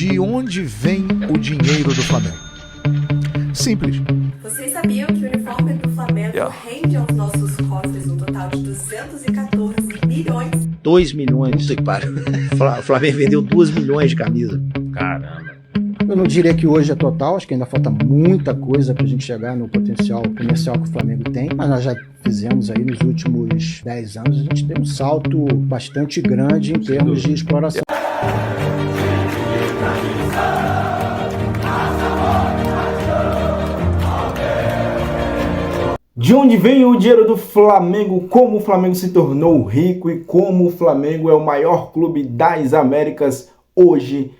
De onde vem o dinheiro do Flamengo? Simples. Vocês sabiam que o uniforme do Flamengo rende aos nossos cofres um total de 214 milhões? 2 milhões, sei que pariu. O Flamengo vendeu 2 milhões de camisas. Caramba. Eu não diria que hoje é total, acho que ainda falta muita coisa pra gente chegar no potencial comercial que o Flamengo tem, mas nós já fizemos aí nos últimos 10 anos, a gente tem um salto bastante grande em termos de exploração. De onde vem o dinheiro do Flamengo? Como o Flamengo se tornou rico e como o Flamengo é o maior clube das Américas hoje,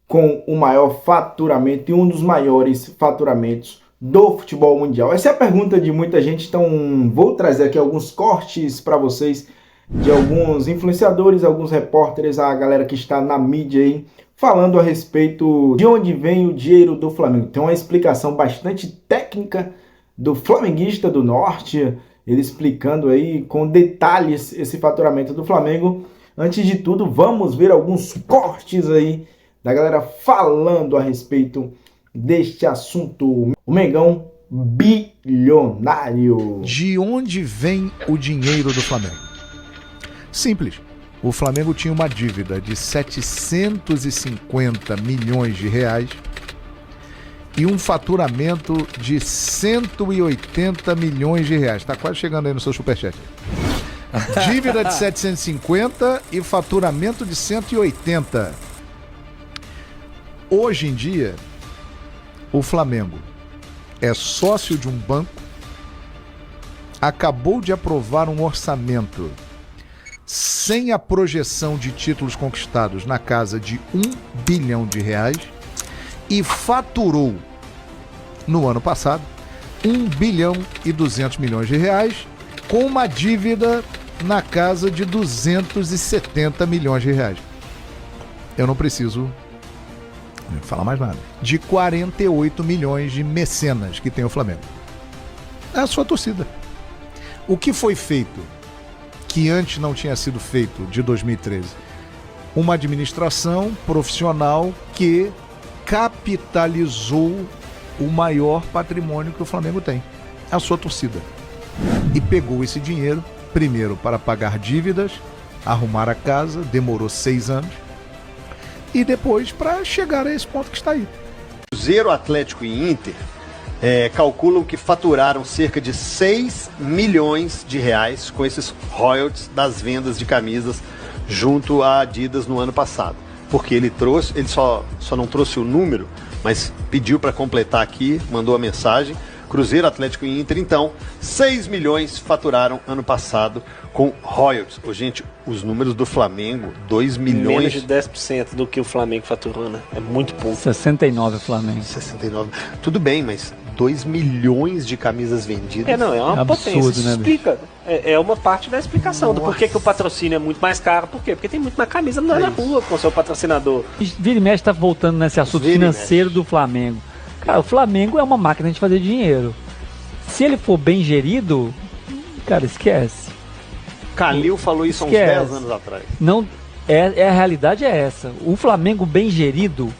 com o maior faturamento e um dos maiores faturamentos do futebol mundial? Essa é a pergunta de muita gente, então vou trazer aqui alguns cortes para vocês de alguns influenciadores, alguns repórteres, a galera que está na mídia aí, falando a respeito de onde vem o dinheiro do Flamengo. Tem uma explicação bastante técnica do flamenguista do Norte, ele explicando aí com detalhes esse faturamento do Flamengo. Antes de tudo, vamos ver alguns cortes aí da galera falando a respeito deste assunto. O Mengão bilionário. De onde vem o dinheiro do Flamengo? Simples. O Flamengo tinha uma dívida de 750 milhões de reais e um faturamento de 180 milhões de reais. Tá quase chegando aí no seu superchat. Dívida de 750 e faturamento de 180. Hoje em dia, o Flamengo é sócio de um banco, acabou de aprovar um orçamento sem a projeção de títulos conquistados na casa de 1 bilhão de reais e faturou no ano passado 1 bilhão e 200 milhões de reais com uma dívida na casa de 270 milhões de reais. Eu não preciso falar mais nada. De 48 milhões de mecenas que tem o Flamengo. É a sua torcida. O que foi feito que antes não tinha sido feito de 2013? Uma administração profissional que capitalizou o maior patrimônio que o Flamengo tem, a sua torcida. E pegou esse dinheiro, primeiro para pagar dívidas, arrumar a casa, demorou 6 anos, e depois para chegar a esse ponto que está aí. Cruzeiro, Atlético e Inter calculam que faturaram cerca de 6 milhões de reais com esses royalties das vendas de camisas junto à Adidas no ano passado. Porque ele só não trouxe o número, mas pediu para completar aqui, mandou a mensagem. Cruzeiro, Atlético e Inter, então, 6 milhões faturaram ano passado com royalties. Gente, os números do Flamengo, 2 milhões... Menos de 10% do que o Flamengo faturou, né? É muito pouco. 69 o Flamengo. 69. Tudo bem, mas 2 milhões de camisas vendidas... Não, é uma absurdo, potência. Isso né, explica. É uma parte da explicação do porquê que o patrocínio é muito mais caro. Por quê? Porque tem muito mais camisa na rua com o seu patrocinador. Vira e mexe tá voltando nesse assunto financeiro do Flamengo. Cara, o Flamengo é uma máquina de fazer dinheiro. Se ele for bem gerido, cara, esquece. Calil falou isso há uns 10 anos atrás. Não, a realidade é essa. O Flamengo bem gerido,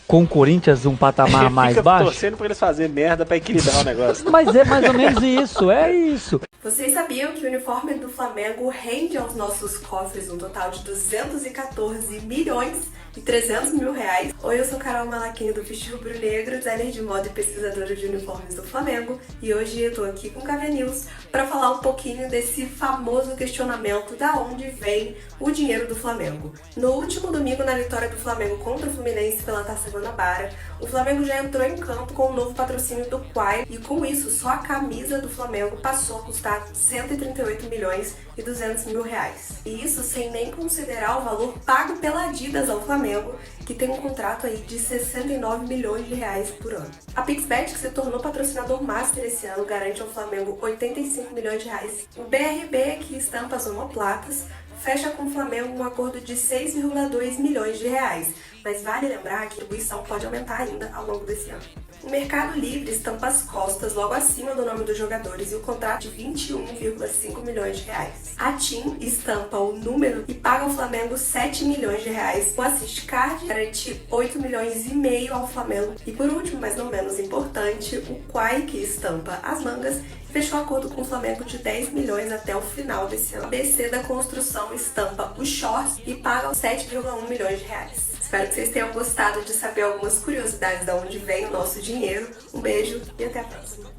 com o Corinthians um patamar mais baixo... torcendo pra eles fazerem merda pra equilibrar o negócio. Mas é mais ou menos isso, é isso. Vocês sabiam que o uniforme do Flamengo rende aos nossos cofres um total de 214 milhões e 300 mil reais? Oi, eu sou Carol Malaquini do Ficha Rubro Negro, designer de moda e pesquisadora de uniformes do Flamengo, e hoje eu tô aqui com o KV News para falar um pouquinho desse famoso questionamento da onde vem o dinheiro do Flamengo. No último domingo, na vitória do Flamengo contra o Fluminense pela Taça Guanabara, o Flamengo já entrou em campo com o novo patrocínio do Quai, e com isso só a camisa do Flamengo passou a custar 138 milhões e 200 mil reais. E isso sem nem considerar o valor pago pela Adidas ao Flamengo, que tem um contrato aí de 69 milhões de reais por ano. A Pixbet, que se tornou patrocinador master esse ano, garante ao Flamengo 85 milhões de reais. O BRB, que estampa as omoplatas, fecha com o Flamengo um acordo de 6,2 milhões de reais, mas vale lembrar que a distribuição pode aumentar ainda ao longo desse ano. O Mercado Livre estampa as costas logo acima do nome dos jogadores e o contrato de 21,5 milhões de reais. A TIM estampa o número e paga ao Flamengo 7 milhões de reais. O Assist Card garante 8 milhões e meio ao Flamengo. E por último, mas não menos importante, o Quai, que estampa as mangas, fechou acordo com o Flamengo de 10 milhões até o final desse ano. A BC da Construção estampa os shorts e paga 7,1 milhões de reais. Espero que vocês tenham gostado de saber algumas curiosidades de onde vem o nosso dinheiro. Um beijo e até a próxima.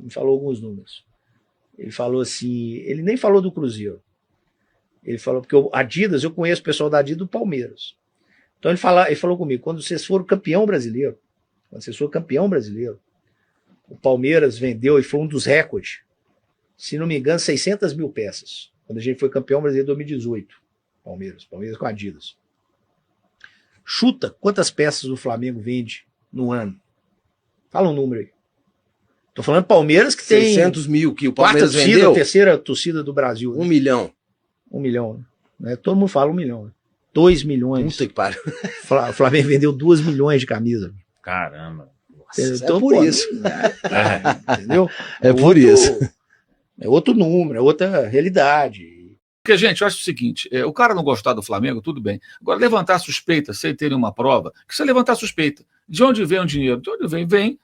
Ele falou alguns números. Ele falou assim, ele nem falou do Cruzeiro. Ele falou, porque o Adidas, eu conheço o pessoal da Adidas do Palmeiras. Então ele falou comigo, quando vocês foram campeão brasileiro, o Palmeiras vendeu, e foi um dos recordes, se não me engano, 600 mil peças. Quando a gente foi campeão brasileiro em 2018. Palmeiras com a Adidas. Chuta quantas peças o Flamengo vende no ano. Fala um número aí. Tô falando Palmeiras que tem 600 mil que o Palmeiras quarta torcida, vendeu. Terceira torcida do Brasil. 1 milhão. 1 milhão. Né? Todo mundo fala 1 milhão. Né? 2 milhões. Puta que pariu. O Flamengo vendeu 2 milhões de camisas. Caramba. Então, é por isso. Entendeu? É por isso. É outro número, é outra realidade. Porque, gente, eu acho o seguinte, o cara não gostar do Flamengo, tudo bem. Agora, levantar suspeita sem ter nenhuma prova, que isso é levantar suspeita. De onde vem o dinheiro? De onde vem? Vem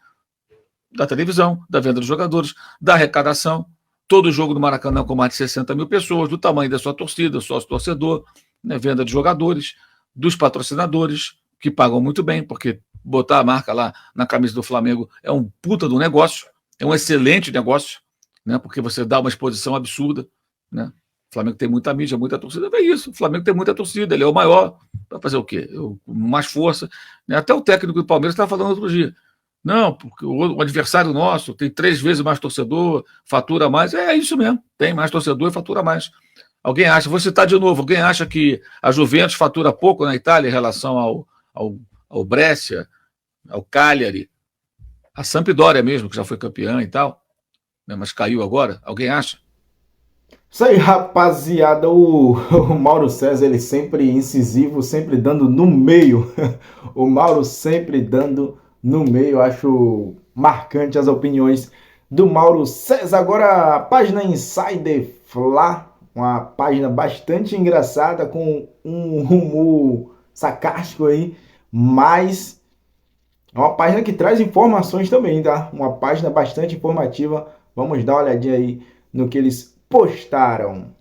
da televisão, da venda dos jogadores, da arrecadação. Todo jogo do Maracanã com mais de 60 mil pessoas, do tamanho da sua torcida, sócio-torcedor, né, venda de jogadores, dos patrocinadores, que pagam muito bem, porque botar a marca lá na camisa do Flamengo é um puta do negócio, é um excelente negócio, né, porque você dá uma exposição absurda, né? O Flamengo tem muita mídia, muita torcida, é isso. O Flamengo tem muita torcida, ele é o maior. Vai fazer o quê? Mais força. Né? Até o técnico do Palmeiras estava falando outro dia. Não, porque o adversário nosso tem 3 vezes mais torcedor, fatura mais. É isso mesmo, tem mais torcedor e fatura mais. Alguém acha, vou citar de novo, alguém acha que a Juventus fatura pouco na Itália em relação ao Brescia, ao Cagliari, a Sampdoria mesmo, que já foi campeã e tal, né? Mas caiu agora? Alguém acha? Isso aí, rapaziada, o Mauro César, ele sempre incisivo, sempre dando no meio. O Mauro sempre dando no meio, acho marcante as opiniões do Mauro César. Agora, a página Insider Fla, uma página bastante engraçada, com um humor sarcástico aí, mas é uma página que traz informações também, tá? Uma página bastante informativa. Vamos dar uma olhadinha aí no que eles postaram.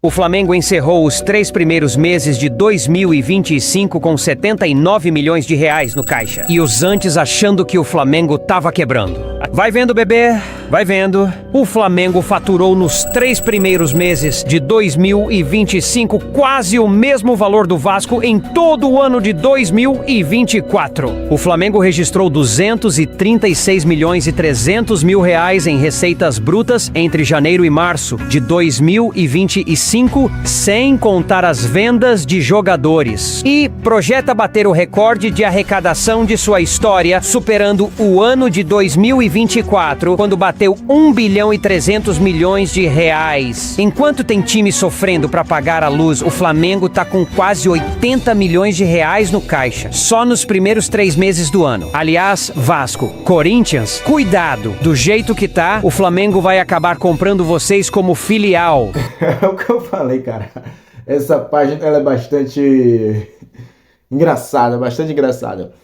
O Flamengo encerrou os 3 primeiros meses de 2025 com 79 milhões de reais no caixa. E os antes achando que o Flamengo tava quebrando. Vai vendo, bebê, vai vendo. O Flamengo faturou nos 3 primeiros meses de 2025 quase o mesmo valor do Vasco em todo o ano de 2024. O Flamengo registrou 236 milhões e 300 mil reais em receitas brutas entre janeiro e março de 2025, sem contar as vendas de jogadores. E projeta bater o recorde de arrecadação de sua história, superando o ano de 2024, quando bateu 1 bilhão e 300 milhões de reais. Enquanto tem time sofrendo para pagar a luz, o Flamengo tá com quase 80 milhões de reais no caixa, só nos primeiros 3 meses do ano. Aliás, Vasco, Corinthians, cuidado, do jeito que tá, o Flamengo vai acabar comprando vocês como filial. É o que eu falei, cara. Essa página ela é bastante engraçada, bastante engraçada.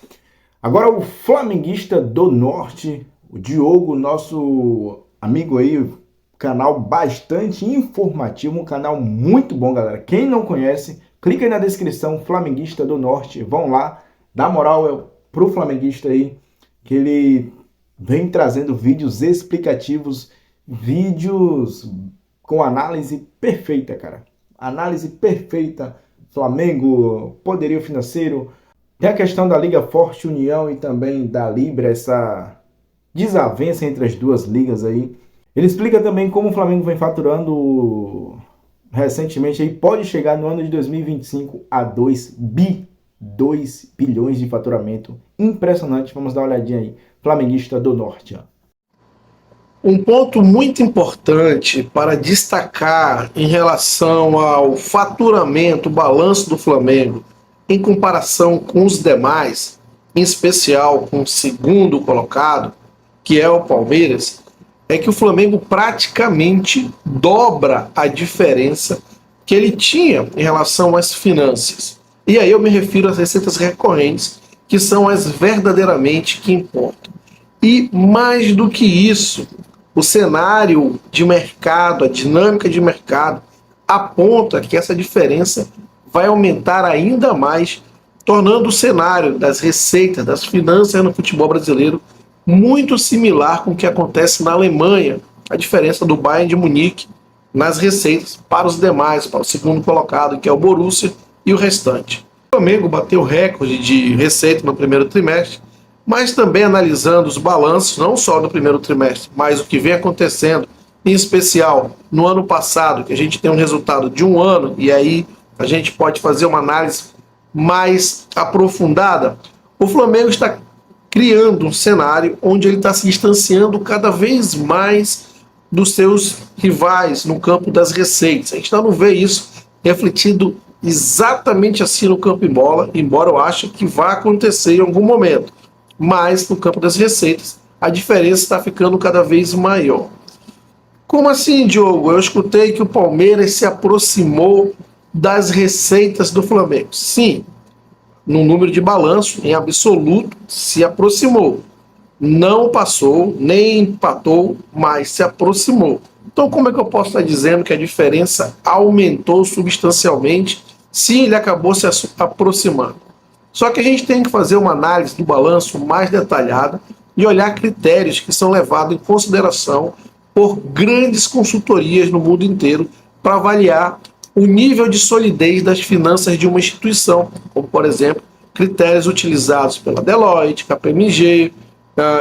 Agora o flamenguista do Norte, o Diogo, nosso amigo aí, canal bastante informativo, um canal muito bom, galera. Quem não conhece, clica aí na descrição, Flamenguista do Norte, vão lá, dá moral pro flamenguista aí, que ele vem trazendo vídeos explicativos, vídeos com análise perfeita, cara. Análise perfeita. Flamengo, poderio financeiro. Tem a questão da Liga Forte União e também da Libra, essa desavença entre as duas ligas aí. Ele explica também como o Flamengo vem faturando recentemente aí, pode chegar no ano de 2025 a 2 bilhões de faturamento. Impressionante. Vamos dar uma olhadinha aí. Flamenguista do Norte, ó. Um ponto muito importante para destacar em relação ao faturamento, o balanço do Flamengo, em comparação com os demais, em especial com o segundo colocado, que é o Palmeiras, é que o Flamengo praticamente dobra a diferença que ele tinha em relação às finanças. E aí eu me refiro às receitas recorrentes, que são as verdadeiramente que importam. E mais do que isso, o cenário de mercado, a dinâmica de mercado, aponta que essa diferença vai aumentar ainda mais, tornando o cenário das receitas, das finanças no futebol brasileiro muito similar com o que acontece na Alemanha, a diferença do Bayern de Munique nas receitas para os demais, para o segundo colocado, que é o Borussia, e o restante. O Flamengo bateu recorde de receita no primeiro trimestre, mas também analisando os balanços, não só do primeiro trimestre, mas o que vem acontecendo, em especial no ano passado, que a gente tem um resultado de um ano, e aí a gente pode fazer uma análise mais aprofundada. O Flamengo está criando um cenário onde ele está se distanciando cada vez mais dos seus rivais no campo das receitas. A gente ainda não vê isso refletido exatamente assim no campo em bola, embora eu ache que vai acontecer em algum momento. Mas no campo das receitas, a diferença está ficando cada vez maior. Como assim, Diogo? Eu escutei que o Palmeiras se aproximou das receitas do Flamengo. Sim, no número de balanço, em absoluto, se aproximou. Não passou, nem empatou, mas se aproximou. Então, como é que eu posso estar dizendo que a diferença aumentou substancialmente se ele acabou se aproximando? Só que a gente tem que fazer uma análise do balanço mais detalhada e olhar critérios que são levados em consideração por grandes consultorias no mundo inteiro para avaliar o nível de solidez das finanças de uma instituição, como, por exemplo, critérios utilizados pela Deloitte, KPMG,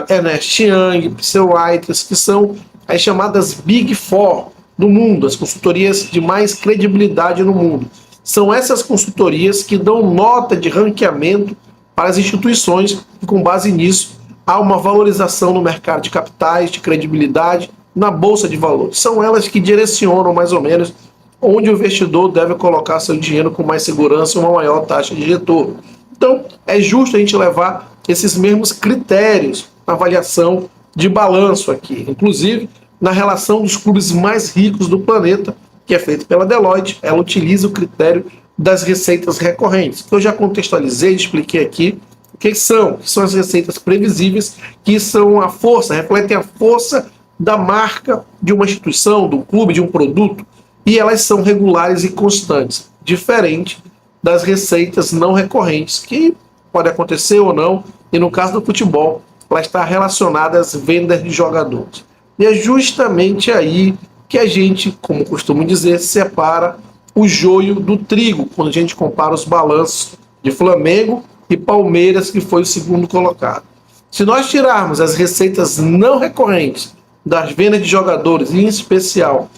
Ernst Young, Purcell Wright, que são as chamadas Big Four do mundo, as consultorias de mais credibilidade no mundo. São essas consultorias que dão nota de ranqueamento para as instituições e, com base nisso, há uma valorização no mercado de capitais, de credibilidade, na Bolsa de Valores. São elas que direcionam mais ou menos onde o investidor deve colocar seu dinheiro com mais segurança e uma maior taxa de retorno. Então, é justo a gente levar esses mesmos critérios na avaliação de balanço aqui, inclusive na relação dos clubes mais ricos do planeta, que é feito pela Deloitte. Ela utiliza o critério das receitas recorrentes, que eu já contextualizei, expliquei aqui o que são as receitas previsíveis, que são a força, refletem a força da marca de uma instituição, do clube, de um produto, e elas são regulares e constantes, diferente das receitas não recorrentes, que pode acontecer ou não, e no caso do futebol, ela está relacionada às vendas de jogadores. E é justamente aí que a gente, como costumo dizer, separa o joio do trigo, quando a gente compara os balanços de Flamengo e Palmeiras, que foi o segundo colocado. Se nós tirarmos as receitas não recorrentes das vendas de jogadores, em especial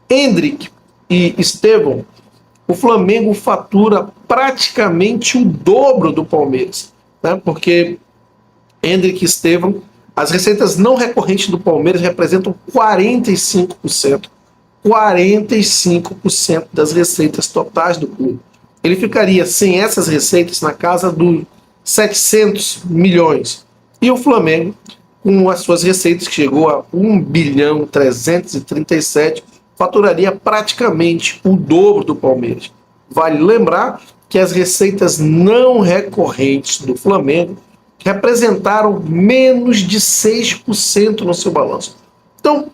Endrick e Estevão, o Flamengo fatura praticamente o dobro do Palmeiras, né? Porque Endrick e Estevão, as receitas não recorrentes do Palmeiras representam 45% das receitas totais do clube. Ele ficaria sem essas receitas na casa dos 700 milhões. E o Flamengo, com as suas receitas que chegou a 1.337 bilhão, faturaria praticamente o dobro do Palmeiras. Vale lembrar que as receitas não recorrentes do Flamengo representaram menos de 6% no seu balanço. Então,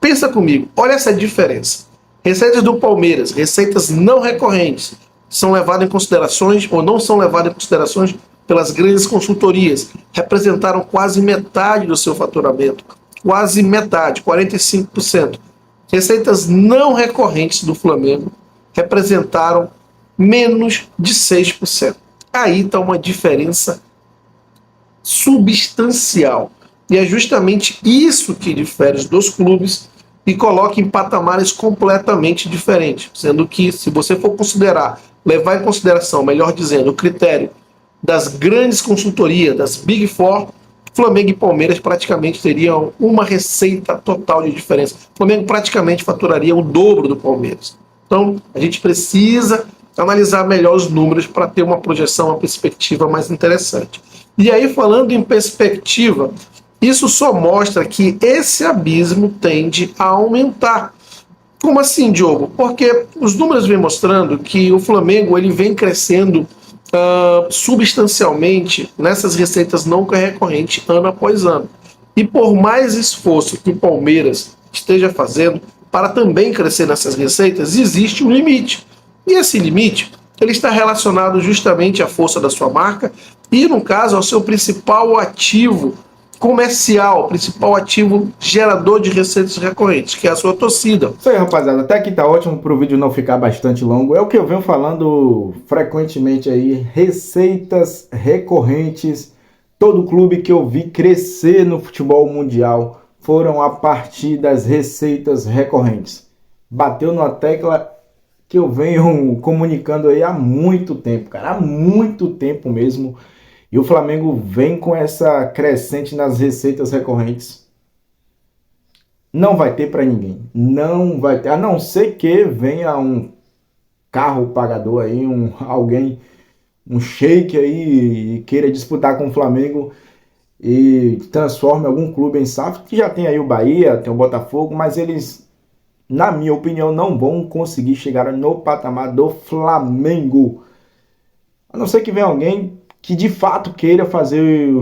pensa comigo, olha essa diferença. Receitas do Palmeiras, receitas não recorrentes, são levadas em considerações ou não são levadas em considerações pelas grandes consultorias, representaram quase metade do seu faturamento, quase metade, 45%. Receitas não recorrentes do Flamengo representaram menos de 6%. Aí está uma diferença substancial. E é justamente isso que difere os dois clubes e coloca em patamares completamente diferentes. Sendo que, se você for considerar, levar em consideração, melhor dizendo, o critério das grandes consultorias, das Big Four, Flamengo e Palmeiras praticamente teriam uma receita total de diferença. O Flamengo praticamente faturaria o dobro do Palmeiras. Então, a gente precisa analisar melhor os números para ter uma projeção, uma perspectiva mais interessante. E aí, falando em perspectiva, isso só mostra que esse abismo tende a aumentar. Como assim, Diogo? Porque os números vêm mostrando que o Flamengo ele vem crescendo substancialmente nessas receitas não recorrentes ano após ano. E por mais esforço que o Palmeiras esteja fazendo para também crescer nessas receitas, existe um limite. E esse limite ele está relacionado justamente à força da sua marca e, no caso, ao seu principal ativo comercial, principal ativo gerador de receitas recorrentes, que é a sua torcida. Isso aí, rapaziada, até aqui tá ótimo para o vídeo não ficar bastante longo. É o que eu venho falando frequentemente aí, receitas recorrentes. Todo clube que eu vi crescer no futebol mundial foram a partir das receitas recorrentes. Bateu numa tecla que eu venho comunicando aí há muito tempo, cara, há muito tempo mesmo. E o Flamengo vem com essa crescente nas receitas recorrentes. Não vai ter para ninguém. Não vai ter. A não ser que venha um carro pagador aí, alguém, um sheik aí e queira disputar com o Flamengo e transforme algum clube em SAF, que já tem aí o Bahia, tem o Botafogo, mas eles, na minha opinião, não vão conseguir chegar no patamar do Flamengo. A não ser que venha alguém que de fato queira fazer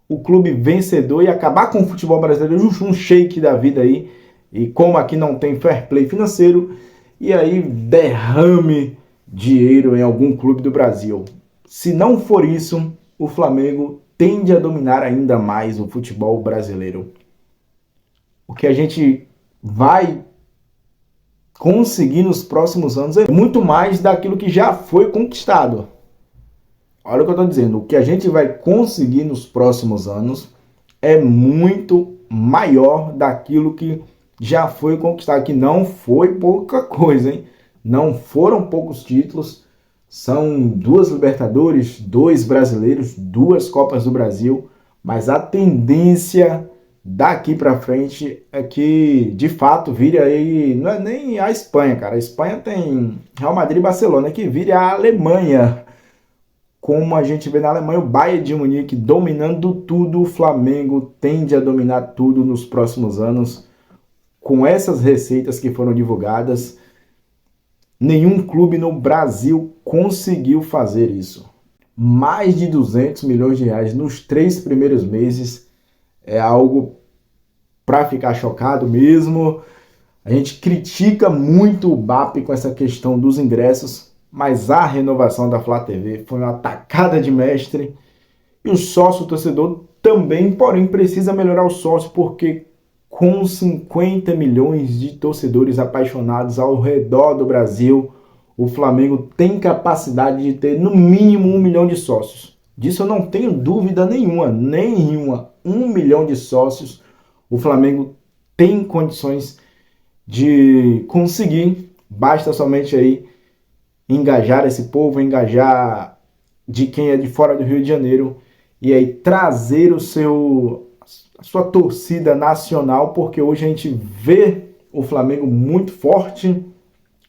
o clube vencedor e acabar com o futebol brasileiro, um shake da vida aí, e como aqui não tem fair play financeiro, e aí derrame dinheiro em algum clube do Brasil. Se não for isso, o Flamengo tende a dominar ainda mais o futebol brasileiro. O que a gente vai conseguir nos próximos anos é muito mais daquilo que já foi conquistado. Olha o que eu estou dizendo, o que a gente vai conseguir nos próximos anos é muito maior daquilo que já foi conquistado, que não foi pouca coisa, hein? Não foram poucos títulos, são 2 Libertadores, 2 brasileiros, 2 Copas do Brasil, mas a tendência daqui para frente é que de fato vire aí, não é nem a Espanha, cara, a Espanha tem Real Madrid e Barcelona, que vire a Alemanha. Como a gente vê na Alemanha, o Bayern de Munique dominando tudo, o Flamengo tende a dominar tudo nos próximos anos. Com essas receitas que foram divulgadas, nenhum clube no Brasil conseguiu fazer isso. Mais de 200 milhões de reais nos 3 primeiros meses é algo para ficar chocado mesmo. A gente critica muito o BAP com essa questão dos ingressos, mas a renovação da Flá TV foi uma tacada de mestre. E o sócio torcedor também, porém, precisa melhorar o sócio, porque com 50 milhões de torcedores apaixonados ao redor do Brasil, o Flamengo tem capacidade de ter no mínimo 1 milhão de sócios. Disso eu não tenho dúvida nenhuma. 1 milhão de sócios, o Flamengo tem condições de conseguir. Basta somente aí engajar esse povo, engajar de quem é de fora do Rio de Janeiro e aí trazer a sua torcida nacional, porque hoje a gente vê o Flamengo muito forte,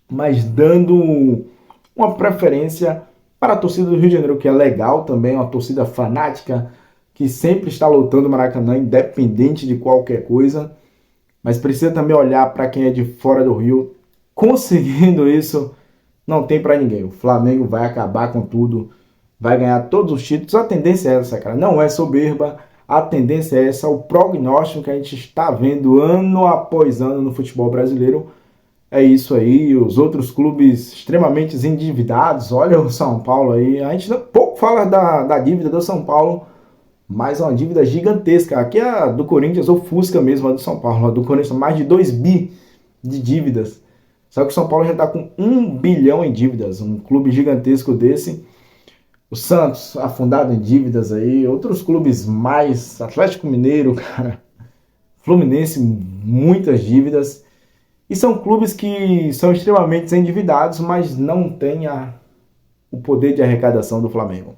mas dando uma preferência para a torcida do Rio de Janeiro, que é legal também, uma torcida fanática que sempre está lutando o Maracanã, independente de qualquer coisa, mas precisa também olhar para quem é de fora do Rio. Conseguindo isso, não tem para ninguém. O Flamengo vai acabar com tudo, vai ganhar todos os títulos. A tendência é essa, cara. Não é soberba, a tendência é essa. O prognóstico que a gente está vendo ano após ano no futebol brasileiro é isso aí. Os outros clubes extremamente endividados. Olha o São Paulo aí. A gente pouco fala da dívida do São Paulo, mas é uma dívida gigantesca. Aqui é a do Corinthians, ofusca mesmo a do São Paulo. A do Corinthians, mais de 2 bi de dívidas. Só que o São Paulo já está com 1 bilhão em dívidas, um clube gigantesco desse. O Santos afundado em dívidas aí, outros clubes mais, Atlético Mineiro, cara, Fluminense, muitas dívidas. E são clubes que são extremamente endividados, mas não têm o poder de arrecadação do Flamengo.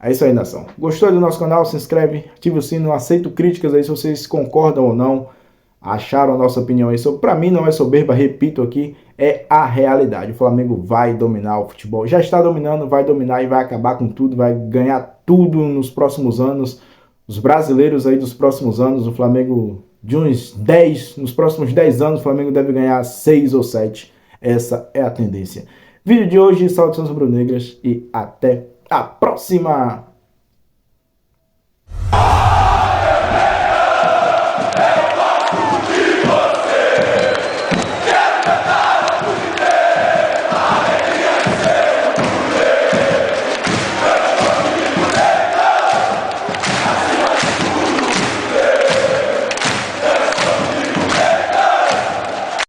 É isso aí, nação. Gostou do nosso canal? Se inscreve, ativa o sino, aceito críticas aí se vocês concordam ou não. acharam a nossa opinião aí sobre. Para mim não é soberba, repito aqui, é a realidade. O Flamengo vai dominar o futebol, já está dominando, vai dominar e vai acabar com tudo, vai ganhar tudo nos próximos anos. Os brasileiros aí dos próximos anos, o Flamengo de uns 10, nos próximos 10 anos o Flamengo deve ganhar 6 ou 7. Essa é a tendência. Vídeo de hoje, saudações rubro-negras e até a próxima!